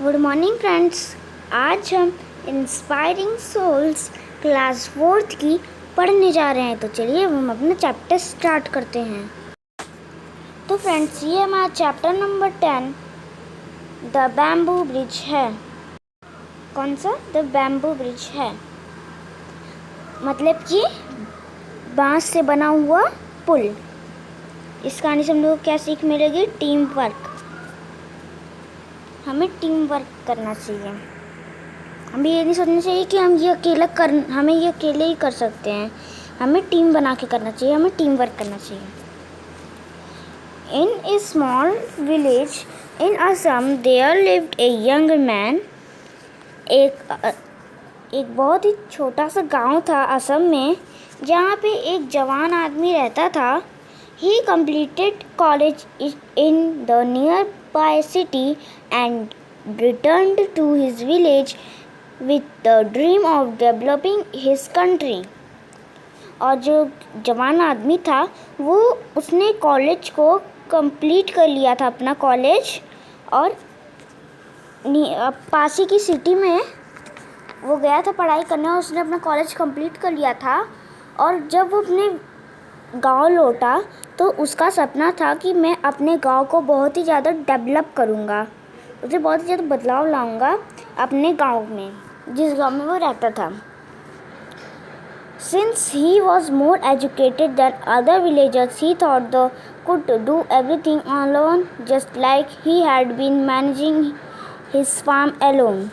Good morning friends. आज हम inspiring souls class 4th की पढ़ने जा रहे हैं। तो चलिए हम अपना चैप्टर स्टार्ट करते हैं। तो फ्रेंड्स, ये हमारा chapter number 10 the bamboo bridge है। कौन सा? द बैम्बू ब्रिज है, मतलब कि बांस से बना हुआ पुल। इस कहानी से हम लोग को क्या सीख मिलेगी? Team work. हमें टीम वर्क करना चाहिए। हमें ये नहीं सोचना चाहिए कि हमें ये अकेले ही कर सकते हैं। हमें टीम बना के करना चाहिए, हमें टीम वर्क करना चाहिए। In a small village in Assam there lived a young man. एक बहुत ही छोटा सा गांव था असम में, जहाँ पे एक जवान आदमी रहता था। ही completed college in the nearby city and returned to his village with the dream of developing his country. और जो जवान आदमी था उसने कॉलेज को कंप्लीट कर लिया था, अपना कॉलेज, और पास ही की सिटी में वो गया था पढ़ाई करने, और उसने अपना कॉलेज कंप्लीट कर लिया था। और जब वो अपने गांव लौटा तो उसका सपना था कि मैं अपने गांव को बहुत ही ज़्यादा डेवलप करूँगा, उसे बहुत ही ज़्यादा बदलाव लाऊंगा अपने गांव में, जिस गांव में वो रहता था। Since he was more educated than other villagers, he thought they could do everything alone, just like he had been managing his farm alone.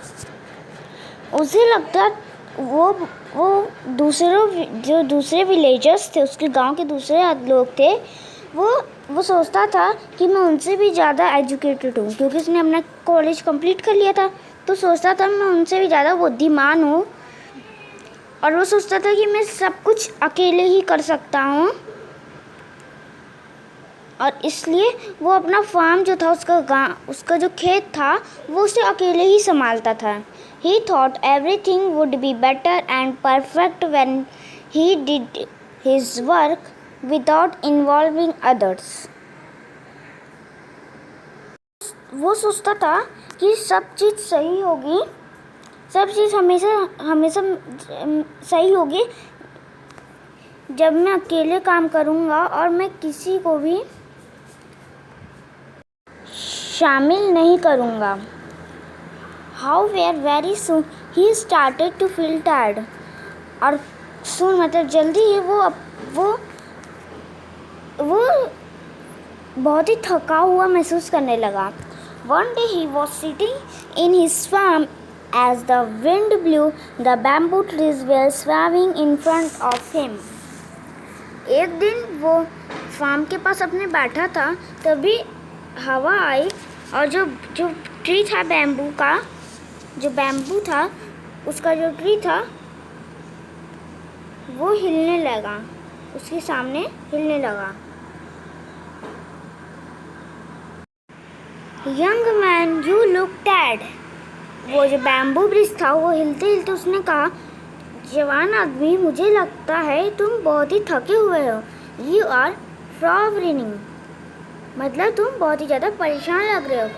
उसे लगता वो दूसरे विलेजर्स थे, उसके गांव के दूसरे लोग थे, वो सोचता था कि मैं उनसे भी ज़्यादा एजुकेटेड हूँ, क्योंकि उसने अपना कॉलेज कंप्लीट कर लिया था। तो सोचता था मैं उनसे भी ज़्यादा बुद्धिमान हूँ, और वो सोचता था कि मैं सब कुछ अकेले ही कर सकता हूँ, और इसलिए वो अपना फार्म जो था, उसका जो खेत था, वो उसे अकेले ही संभालता था। He thought everything would be better and perfect when he did his work without involving others. वो सोचता था कि सब चीज़ सही होगी, सब चीज़ हमेशा सही होगी जब मैं अकेले काम करूँगा और मैं किसी को भी शामिल नहीं करूँगा। However, very soon he started to feel tired. और soon मतलब जल्दी ही वो बहुत ही थका हुआ महसूस करने लगा। One day he was sitting in his farm as the wind blew. The bamboo trees were swaying in front of him. एक दिन वो फार्म के पास अपने बैठा था, तभी हवा आई और जो ट्री था बैम्बू का, जो बैम्बू था उसका जो ट्री था वो हिलने लगा, उसके सामने हिलने लगा। यंग मैन यू लुक टैड। वो जो बैम्बू ब्रिज था वो हिलते हिलते उसने कहा, जवान आदमी, मुझे लगता है तुम बहुत ही थके हुए हो। यू आर फ्रॉवरिंग, मतलब तुम बहुत ही ज़्यादा परेशान लग रहे हो।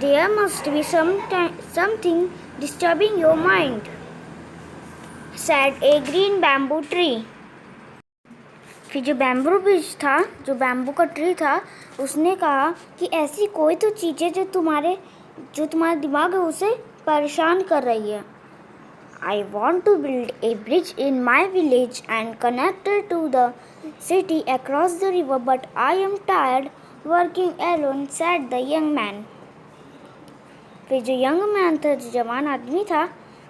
There must be something disturbing your mind, said a green bamboo tree. फिर जो बैम्बू ब्रिज था, जो बैम्बू का ट्री था, उसने कहा कि ऐसी कोई तो चीज़ है जो तुम्हारा दिमाग है उसे परेशान कर रही है। I want to build a bridge in my village and connect it to the city across the river, but I am tired working alone, said the young man. फिर जो यंग मैन था, जो जवान आदमी था,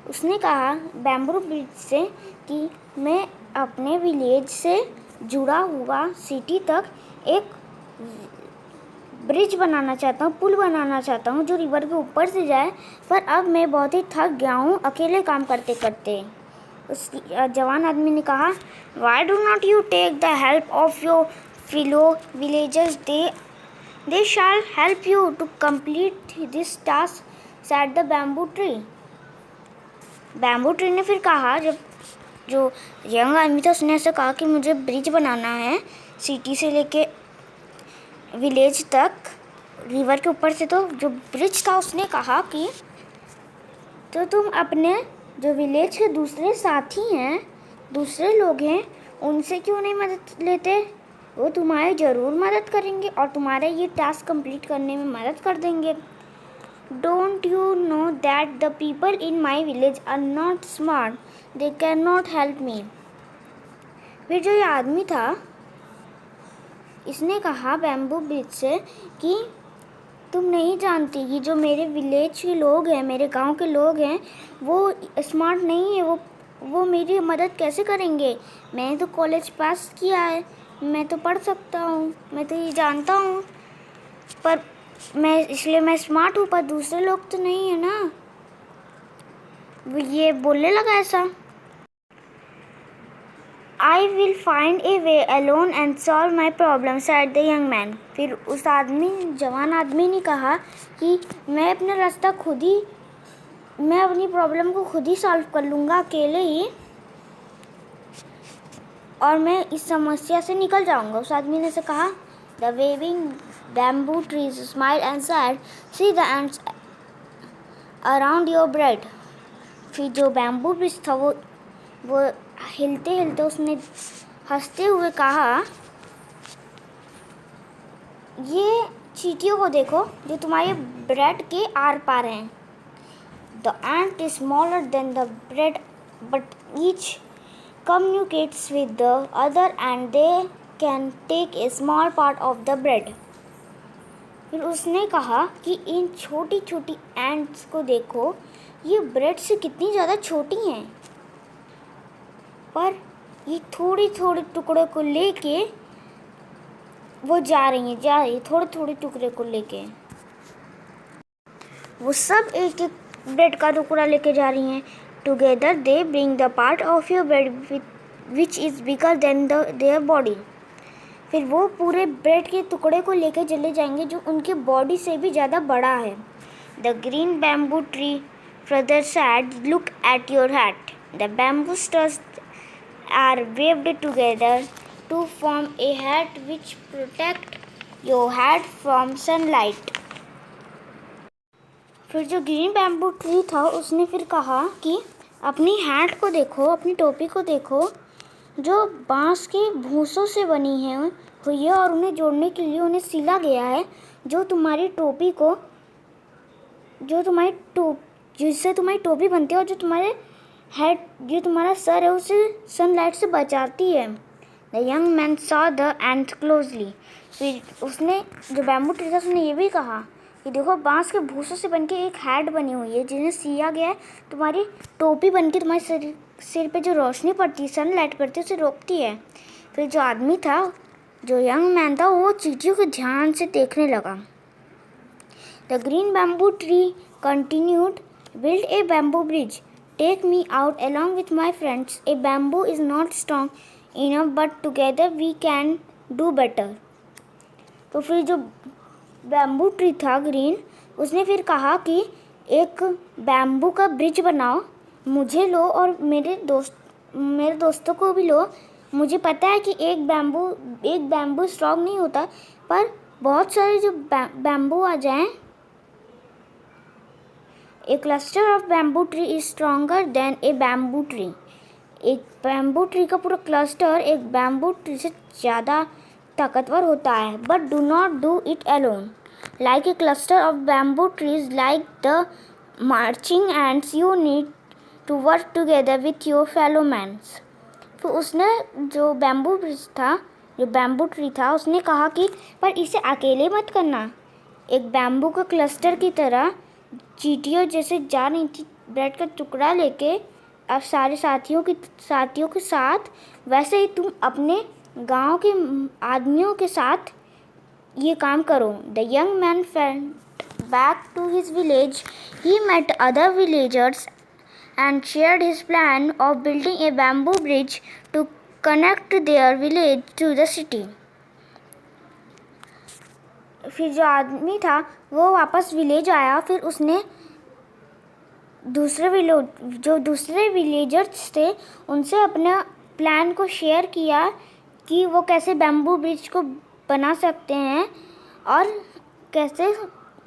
उसने कहा बैम्बू ब्रिज से कि मैं अपने विलेज से जुड़ा हुआ सिटी तक एक ब्रिज बनाना चाहता हूँ, पुल बनाना चाहता हूँ जो रिवर के ऊपर से जाए, पर अब मैं बहुत ही थक गया हूँ अकेले काम करते करते। उस जवान आदमी ने कहा, why do not you take the help of your fellow villagers, they shall help you to complete this task, said the bamboo tree. Bamboo tree ने फिर कहा, जब जो यंग आदमी था उसने ऐसे कहा कि मुझे ब्रिज बनाना है सिटी से लेके विलेज तक, रिवर के ऊपर से तो जो ब्रिज था उसने कहा कि तो तुम अपने जो विलेज के दूसरे साथी हैं, दूसरे लोग हैं, उनसे क्यों नहीं मदद लेते? वो तुम्हारी ज़रूर मदद करेंगे और तुम्हारा ये टास्क कंप्लीट करने में मदद कर देंगे। Don't you know that the people in my village are not smart, they can not help me. फिर जो ये आदमी था इसने कहा बैम्बू ब्रिज से कि तुम नहीं जानती कि जो मेरे विलेज के लोग हैं, मेरे गांव के लोग हैं, वो स्मार्ट नहीं है, वो मेरी मदद कैसे करेंगे? मैंने तो कॉलेज पास किया है, मैं तो पढ़ सकता हूँ, मैं तो ये जानता हूँ, पर मैं स्मार्ट हूँ, पर दूसरे लोग तो नहीं है ना। वो ये बोलने लगा ऐसा। I will find a way alone and solve my problem, said the young man. फिर उस जवान आदमी ने कहा कि मैं अपनी प्रॉब्लम को खुद ही सॉल्व कर लूँगा अकेले ही, और मैं इस समस्या से निकल जाऊँगा। उस आदमी ने से कहा, The waving bamboo trees smiled and said, See the ants around your bread. फिर जो बैम्बू ब्रिज था वो हिलते हिलते उसने हंसते हुए कहा, ये चींटियों को देखो जो तुम्हारे ब्रेड के आर पार हैं। The ant is smaller than the bread but each communicates with the other and they can take a small part of the bread. फिर उसने कहा कि इन छोटी छोटी एंट्स को देखो, ये ब्रेड से कितनी ज़्यादा छोटी हैं, पर ये थोड़ी थोड़ी टुकड़े को लेके वो जा रही थोड़े थोड़े टुकड़े को लेके वो सब एक एक ब्रेड का टुकड़ा लेके जा रही हैं। Together they bring the part of your bread which is bigger than their body. फिर वो पूरे ब्रेड के टुकड़े को लेकर चले जाएंगे जो उनके बॉडी से भी ज़्यादा बड़ा है। The green bamboo tree further said, look at your hat. The bamboo stirs are weaved together to form a hat which protect your head from sunlight. फिर जो ग्रीन बैम्बू ट्री था उसने फिर कहा कि अपनी हैट को देखो, अपनी टोपी को देखो, जो बांस के भूसों से बनी हुई है और उन्हें जोड़ने के लिए उन्हें सिला गया है, जो तुम्हारी टोपी को जिससे तुम्हारी टोपी बनती है और जो तुम्हारा सर है उसे सनलाइट से बचाती है। The young man saw the ant closely. फिर उसने जो बैम्बू ट्री था उसने ये भी कहा कि देखो बांस के भूसों से बनके एक हैट बनी हुई है जिन्हें सिया गया है, तुम्हारी टोपी बनके तुम्हारे सिर पे जो रोशनी पड़ती है, सनलाइट पड़ती है, उसे रोकती है। फिर जो आदमी था, जो यंग मैन था, वो चींटियों को ध्यान से देखने लगा। The green bamboo tree continued, build a bamboo bridge, take me out along with my friends, a bamboo is not strong enough but together we can do better. तो फिर जो बैम्बू ट्री था ग्रीन, उसने फिर कहा कि एक bamboo का ब्रिज बनाओ, मुझे लो और मेरे दोस्तों को भी लो। मुझे पता है कि एक बैम्बू स्ट्रॉन्ग नहीं होता, पर बहुत सारे जो बैम्बू आ जाएं, ए cluster of bamboo tree is stronger than A bamboo tree. एक बैम्बू ट्री का पूरा क्लस्टर एक बैम्बू ट्री से ज़्यादा ताकतवर होता है, but do not do it alone. Like a cluster of bamboo trees, like the marching ants, you need to work together with your fellow mans. तो उसने जो बैम्बू ट्री था उसने कहा कि पर इसे अकेले मत करना। एक बैम्बू का क्लस्टर की तरह चींटियों जैसे जा रही थी ब्रेड का टुकड़ा लेके अब सारे साथियों के साथ, वैसे ही तुम अपने गांव के आदमियों के साथ ये काम करो। The young man went back to his village. He met other villagers and shared his plan of building a bamboo bridge to connect their village to the city. फिर जो आदमी था वो वापस विलेज आया। फिर उसने दूसरे विलेजर्स थे उनसे अपना प्लान को शेयर किया कि वो कैसे बैम्बू ब्रिज को बना सकते हैं, और कैसे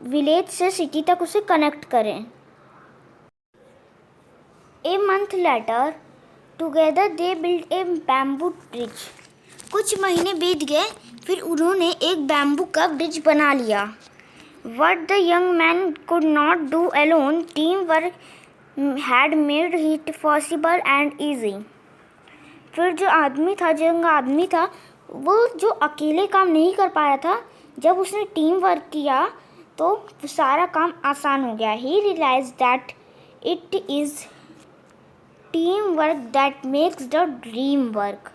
विलेज से सिटी तक उसे कनेक्ट करें। A month later together they build a bamboo bridge. कुछ महीने बीत गए, फिर उन्होंने एक बैम्बू का ब्रिज बना लिया। What the young man could not do alone, teamwork had made it possible and easy. फिर जो यंग आदमी था, वो जो अकेले काम नहीं कर पा रहा था, जब उसने टीम वर्क किया तो सारा काम आसान हो गया। He realized that it is teamwork that makes the dream work.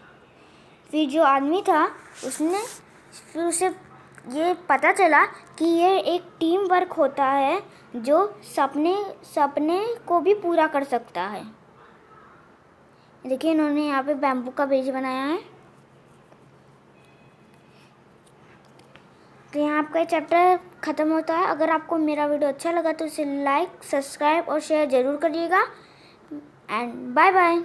फिर जो आदमी था फिर उसे ये पता चला कि ये एक टीम वर्क होता है जो सपने को भी पूरा कर सकता है। देखिए इन्होंने यहाँ पे बैम्बू का ब्रिज बनाया है। तो यहाँ आपका चैप्टर ख़त्म होता है। अगर आपको मेरा वीडियो अच्छा लगा तो इसे लाइक, सब्सक्राइब और शेयर ज़रूर करिएगा। And bye bye.